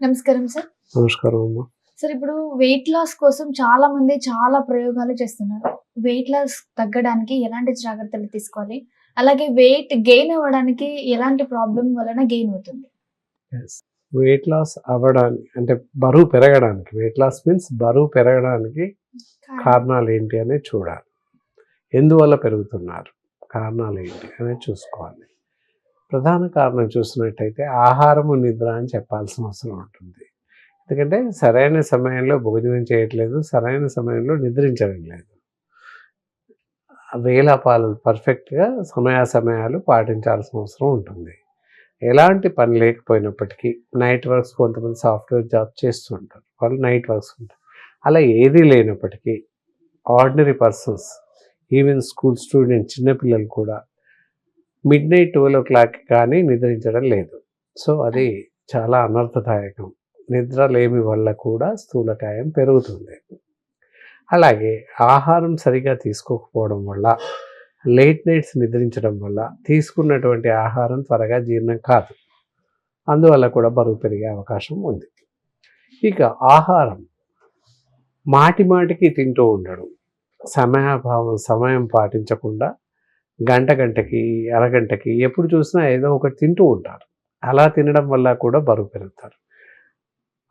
నమస్కారం సార్. నమస్కారం అమ్మా. సార్ ఇప్పుడు వెయిట్ లాస్ కోసం చాలా మంది చాలా ప్రయోగాలు చేస్తున్నారు. వెయిట్ లాస్ తగ్గడానికి ఎలాంటి జాగ్రత్తలు తీసుకోవాలి? అలాగే వెయిట్ గెయిన్ అవ్వడానికి ఎలాంటి ప్రాబ్లమ్ వలన గెయిన్ అవుతుంది? వెయిట్ లాస్ అవ్వడానికి అంటే బరువు పెరగడానికి, వెయిట్ లాస్ మీన్స్ బరువు పెరగడానికి కారణాలు ఏంటి అనేది చూడాలి. ఎందువల్ల పెరుగుతున్నారు, కారణాలు ఏంటి అనేది చూసుకోవాలి. ప్రధాన కారణం చూసినట్టయితే ఆహారము, నిద్ర అని చెప్పాల్సిన అవసరం ఉంటుంది. ఎందుకంటే సరైన సమయంలో భోజనం చేయట్లేదు, సరైన సమయంలో నిద్రించడం లేదు. వేళాపాలు పర్ఫెక్ట్గా సమయాలు పాటించాల్సిన అవసరం ఉంటుంది. ఎలాంటి పని లేకపోయినప్పటికీ నైట్ వర్క్స్, కొంతమంది సాఫ్ట్వేర్ జాబ్ చేస్తూ ఉంటారు, వాళ్ళు నైట్ వర్క్స్ ఉంటారు. అలా ఏదీ లేనప్పటికీ ordinary persons, even school students, చిన్నపిల్లలు కూడా మిడ్నైట్ 12 కానీ నిద్రించడం లేదు. సో అది చాలా అనర్థదాయకం. నిద్రలేమి వల్ల కూడా స్థూలకాయం పెరుగుతుంది. అలాగే ఆహారం సరిగా తీసుకోకపోవడం వల్ల, లేట్ నైట్స్ నిద్రించడం వల్ల తీసుకున్నటువంటి ఆహారం త్వరగా జీర్ణం కాదు. అందువల్ల కూడా బరువు పెరిగే అవకాశం ఉంది. ఇక ఆహారం మాటికి తింటూ ఉండడం, సమయం పాటించకుండా గంటకి, అరగంటకి ఎప్పుడు చూసినా ఏదో ఒకటి తింటూ ఉంటారు. అలా తినడం వల్ల కూడా బరువు పెరుగుతారు.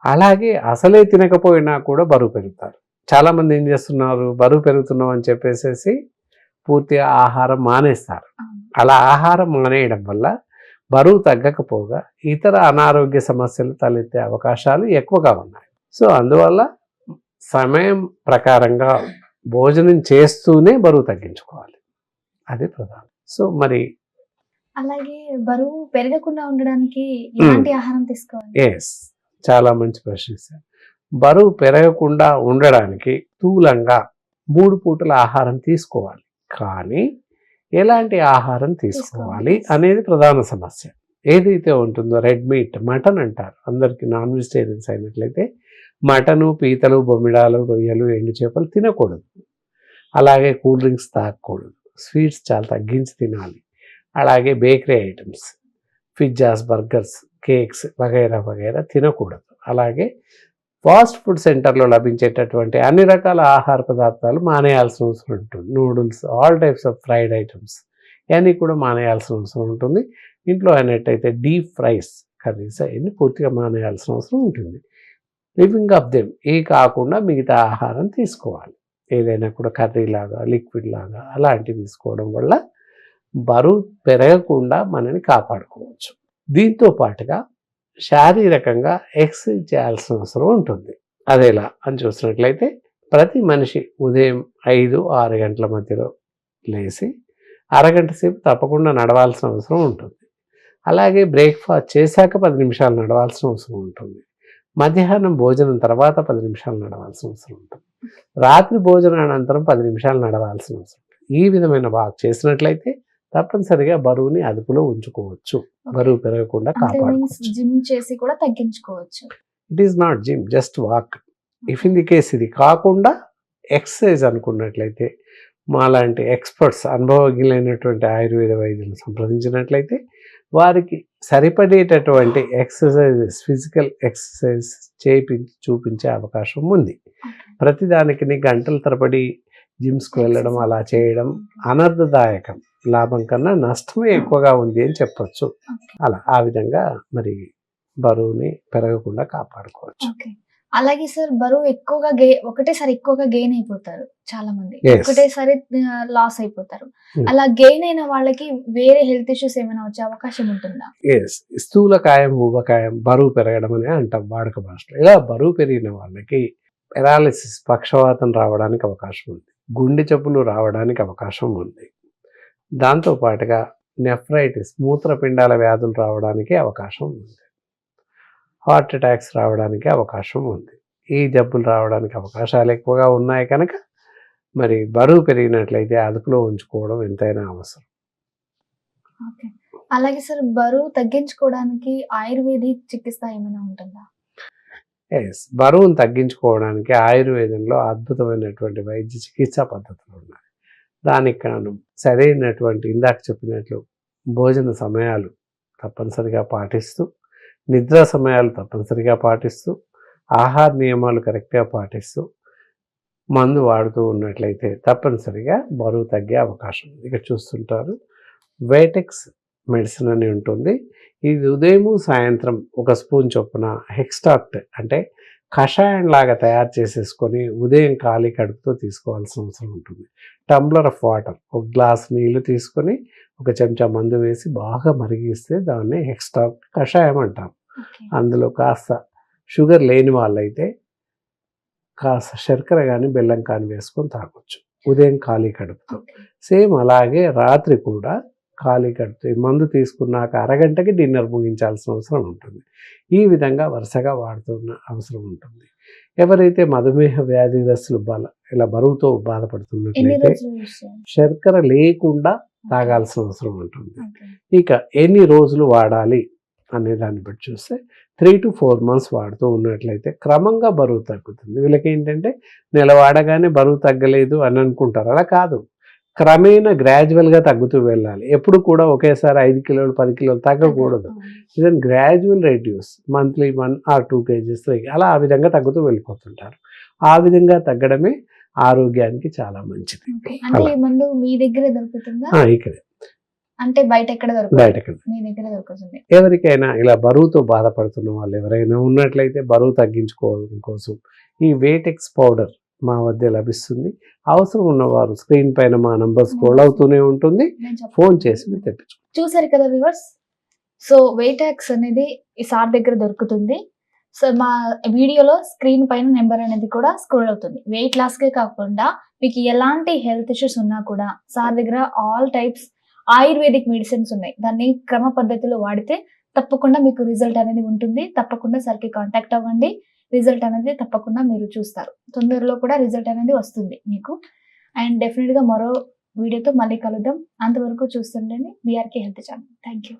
అలాగే అసలే తినకపోయినా కూడా బరువు పెరుగుతారు. చాలామంది ఏం చేస్తున్నారు, బరువు పెరుగుతున్నాం అని చెప్పేసి పూర్తిగా ఆహారం మానేస్తారు. అలా ఆహారం మానేయడం వల్ల బరువు తగ్గకపోగా ఇతర అనారోగ్య సమస్యలు తలెత్తే అవకాశాలు ఎక్కువగా ఉన్నాయి. సో అందువల్ల సమయం ప్రకారంగా భోజనం చేస్తూనే బరువు తగ్గించుకోవాలి. అది ప్రధానం. సో మరి అలాగే బరువు పెరగకుండా ఉండడానికి ఎలాంటి ఆహారం తీసుకోవాలి? చాలా మంచి ప్రశ్న సార్. బరువు పెరగకుండా ఉండడానికి స్థూలంగా 3 పూటల ఆహారం తీసుకోవాలి. కానీ ఎలాంటి ఆహారం తీసుకోవాలి అనేది ప్రధాన సమస్య. ఏదైతే ఉంటుందో రెడ్ మీట్, మటన్ అంటారు. అందరికీ నాన్ వెజిటేరియన్స్ అయినట్లయితే మటను, పీతలు, బొమ్మిడాలు, రొయ్యలు, ఎండు చేపలు తినకూడదు. అలాగే కూల్ డ్రింక్స్ తాగకూడదు. స్వీట్స్ చాలా తగ్గించి తినాలి. అలాగే bakery items, pizzas, burgers, cakes వగైరా తినకూడదు. అలాగే ఫాస్ట్ ఫుడ్ సెంటర్లో లభించేటటువంటి అన్ని రకాల ఆహార పదార్థాలు మానేయాల్సిన అవసరం ఉంటుంది. Noodles, all types of fried items ఇవన్నీ కూడా మానేయాల్సిన అవసరం ఉంటుంది. ఇంట్లో అయినట్టయితే డీప్ ఫ్రైస్, కర్రీస్ అవన్నీ పూర్తిగా మానేయాల్సిన అవసరం ఉంటుంది. లివింగ్ ఆఫ్ దెమ్ కాకుండా మిగతా ఆహారం తీసుకోవాలి. ఏదైనా కూడా కర్రీ లాగా, లిక్విడ్ లాగా అలాంటివి తీసుకోవడం వల్ల బరువు పెరగకుండా మనని కాపాడుకోవచ్చు. దీంతో పాటుగా శారీరకంగా ఎక్సర్సైజ్ చేయాల్సిన అవసరం ఉంటుంది. అదేలా అని చూసినట్లయితే ప్రతి మనిషి ఉదయం 5-6 గంటల మధ్యలో లేచి అరగంట సేపు తప్పకుండా నడవాల్సిన అవసరం ఉంటుంది. అలాగే బ్రేక్ఫాస్ట్ చేశాక 10 నిమిషాలు నడవాల్సిన అవసరం ఉంటుంది. మధ్యాహ్నం భోజనం తర్వాత 10 నిమిషాలు నడవాల్సిన అవసరం ఉంటుంది. రాత్రి భోజనానంతరం 10 నిమిషాలు నడవాల్సిన అవసరం ఉంటుంది. ఈ విధమైన వాక్ చేసినట్లయితే తప్పనిసరిగా బరువుని అదుపులో ఉంచుకోవచ్చు. బరువు పెరగకుండా కాపాడుకోవచ్చు. జిమ్ చేసి కూడా తగ్గించుకోవచ్చు. It is not gym, just walk. If in the case ఇది కాకుండా ఎక్సర్సైజ్ అనుకున్నట్లయితే మాలాంటి ఎక్స్పర్ట్స్, అనుభవజ్ఞులైనటువంటి ఆయుర్వేద వైద్యులను సంప్రదించినట్లయితే వారికి సరిపడేటటువంటి ఎక్సర్సైజెస్, ఫిజికల్ ఎక్సర్సైజ్ చూపించే అవకాశం ఉంది. ప్రతిదానికి గంటల తరబడి జిమ్స్కి వెళ్ళడం, అలా చేయడం అనర్థదాయకం. లాభం కన్నా నష్టమే ఎక్కువగా ఉంది అని చెప్పొచ్చు. అలా ఆ విధంగా మరి బరువుని పెరగకుండా కాపాడుకోవచ్చు. అలాగే సార్, బరువు ఎక్కువగా ఒకటేసారి ఎక్కువగా గెయిన్ అయిపోతారు చాలా మంది, ఒకటేసారి లాస్ అయిపోతారు. అలా గెయిన్ అయిన వాళ్ళకి వేరే హెల్త్ ఇష్యూస్ ఏమైనా వచ్చే అవకాశం ఉంటుందా? స్థూలకాయం, ఊబకాయం, బరువు పెరగడం అనే అంటాం వాడుక భాషలో. ఇలా బరువు పెరిగిన వాళ్ళకి పెరాలిసిస్, పక్షవాతం రావడానికి అవకాశం ఉంది. గుండె జబ్బులు రావడానికి అవకాశం ఉంది. దాంతోపాటుగా నెఫ్రైటిస్, మూత్రపిండాల వ్యాధులు రావడానికి అవకాశం ఉంది. హార్ట్ అటాక్స్ రావడానికి అవకాశం ఉంది. ఈ జబ్బులు రావడానికి అవకాశాలు ఎక్కువగా ఉన్నాయి కనుక మరి బరువు పెరిగినట్లయితే అదుపులో ఉంచుకోవడం ఎంతైనా అవసరం. అలాగే సార్, బరువు తగ్గించుకోవడానికి ఆయుర్వేదిక్ చికిత్స ఏమైనా ఉంటుందా? బరువును తగ్గించుకోవడానికి ఆయుర్వేదంలో అద్భుతమైనటువంటి వైద్య చికిత్సా పద్ధతులు ఉన్నాయి. దానికి కారణం సరైనటువంటి ఇందాక చెప్పినట్లు భోజన సమయాలు తప్పనిసరిగా పాటిస్తూ నిద్ర సమయాలు తప్పనిసరిగా పాటిస్తూ, ఆహార నియమాలు కరెక్ట్గా పాటిస్తూ, మందు వాడుతూ ఉన్నట్లయితే తప్పనిసరిగా బరువు తగ్గే అవకాశం ఉంది. ఇక్కడ చూస్తుంటారు వేటెక్స్ మెడిసిన్ అని ఉంటుంది. ఇది ఉదయము సాయంత్రం ఒక స్పూన్ చొప్పున హెక్స్టాక్ట్ అంటే కషాయం లాగా తయారు చేసేసుకొని ఉదయం ఖాళీ కడుపుతో తీసుకోవాల్సిన అవసరం ఉంటుంది. టంబ్లర్ ఆఫ్ వాటర్, ఒక గ్లాస్ నీళ్లు తీసుకొని ఒక చెంచా మందు వేసి బాగా మరిగిస్తే దాన్ని హెక్స్టాక్ట్ కషాయం అంటాం. అందులో కాస్త షుగర్ లేని వాళ్ళైతే కాస్త శర్కర కానీ బెల్లం కానీ వేసుకొని తాగొచ్చు ఉదయం ఖాళీ కడుపుతో. సేమ్ అలాగే రాత్రి కూడా ఖాళీ కడుపుతో ఈ మందు తీసుకున్నాక అరగంటకి డిన్నర్ ముగించాల్సిన అవసరం ఉంటుంది. ఈ విధంగా వరుసగా వాడుతున్న అవసరం ఉంటుంది. ఎవరైతే మధుమేహ వ్యాధిగ్రస్తులు ఇలా బరువుతో ఎన్ని బాధపడుతున్నట్లయితే రోజులు యూస్ చేయాలి? శర్కర లేకుండా తాగాల్సిన అవసరం ఉంటుంది. ఇక ఎన్ని రోజులు వాడాలి అనే దాన్ని బట్టి చూస్తే 3 to 4 months వాడుతూ ఉన్నట్లయితే క్రమంగా బరువు తగ్గుతుంది. వీళ్ళకి ఏంటంటే నెల వాడగానే బరువు తగ్గలేదు అని అనుకుంటారు. అలా కాదు, క్రమేణా గ్రాడ్యువల్గా తగ్గుతూ వెళ్ళాలి. ఎప్పుడు కూడా ఒకేసారి 5 కిలోలు 10 కిలోలు తగ్గకూడదు. ఇదన్ gradual reduce, monthly 1 or 2 kgs అలా ఆ విధంగా తగ్గుతూ వెళ్ళిపోతుంటారు. ఆ విధంగా తగ్గడమే ఆరోగ్యానికి చాలా మంచిది. అంటే ఈ మందు మీ దగ్గరే దొరుకుతుందా? ఇక్కడే అంటే బయట ఎక్కడ దొరుకుతుంది? బయట మీ దగ్గర దొరుకుతుంది. ఎవరికైనా ఇలా బరువుతో బాధపడుతున్న వాళ్ళు ఎవరైనా ఉన్నట్లయితే బరువు తగ్గించుకోవడం కోసం ఈ వేటెక్స్ పౌడర్ మా వద్ద లభిస్తుంది. అవసరం ఉన్నవారు స్క్రీన్ పైన మా నంబర్ స్క్రోల్ అవుతూనే ఉంటుంది, నేను చెప్తాను. ఫోన్ చేసి మీరు తెప్పించు. చూసారు కదా వ్యూవర్స్. సో వేటాక్స్ అనేది ఈ సార్ దగ్గర దొరుకుతుంది. సో మా వీడియోలో స్క్రీన్ పైన నెంబర్ అనేది కూడా స్క్రోల్ అవుతుంది. వెయిట్ లాస్కే కాకుండా మీకు ఎలాంటి హెల్త్ ఇష్యూస్ ఉన్నా కూడా సార్ దగ్గర ఆల్ టైప్స్ ఆయుర్వేదిక్ మెడిసిన్స్ ఉన్నాయి. దాన్ని క్రమ పద్ధతిలో వాడితే తప్పకుండా మీకు రిజల్ట్ అనేది ఉంటుంది. తప్పకుండా సార్కి కాంటాక్ట్ అవ్వండి. రిజల్ట్ అనేది తప్పకుండా మీరు చూస్తారు. తొందరలో కూడా రిజల్ట్ అనేది వస్తుంది మీకు. అండ్ డెఫినెట్గా మరో వీడియోతో మళ్ళీ కలుద్దాం. అంతవరకు చూస్తుండండి BRK health channel. Thank you.